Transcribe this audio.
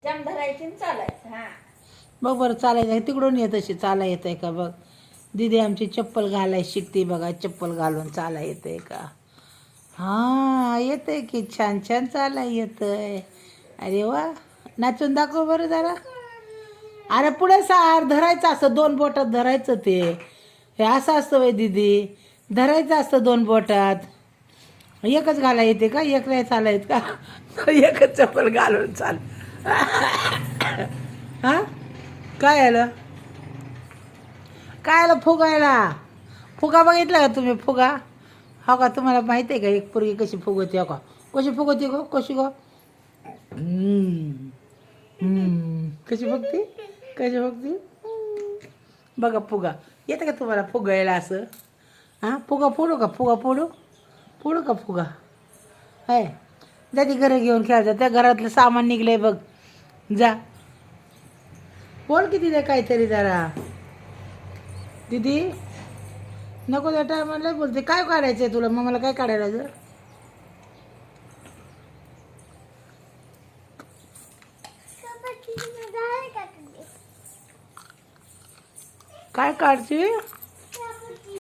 जम धरायची आणि चालायचं. हा बघ बरं चालायचं तिकडून येत अशी चाला येत आहे का बघ. दीदी आमची चप्पल घालाय शिकते बघा. चप्पल घालून चाला येत आहे का. हां येत आहे की छान छान चाला येत आहे. अरे वा नाचून दाखव बरं जरा. अरे पुढे सार धरायचं असतं 2 बोटात धरायचं ते. हे असं असतं वय दीदी धरायचं असतं 2 बोटात. एकच घाला येते का एक नाही चाला येत का. एकच चप्पल घालून चाल. हां काय आलं काय आलं फुगायला. फुगा बघितला का तुम्ही फुगा. हो का तुम्हाला माहिती आहे का एक पोरगी कशी फुगवते. हो का कशी फुगवते गो कशी गो. कशी फुगते कशी फुगते. बघा फुगा येतं का तुम्हाला फुगायला असं. हां फुगा फोडू का फुगा फोडू फोडू का फुगा. आहे जा ती घरं घेऊन खेळायचं. त्या घरातलं सामान निघलंय बघ जा. बोल की तिथे काहीतरी जरा. दीदी नको त्या टायमाला बोलते. काय काढायचं आहे तुला मग मला काय काढायला जर. काय काढते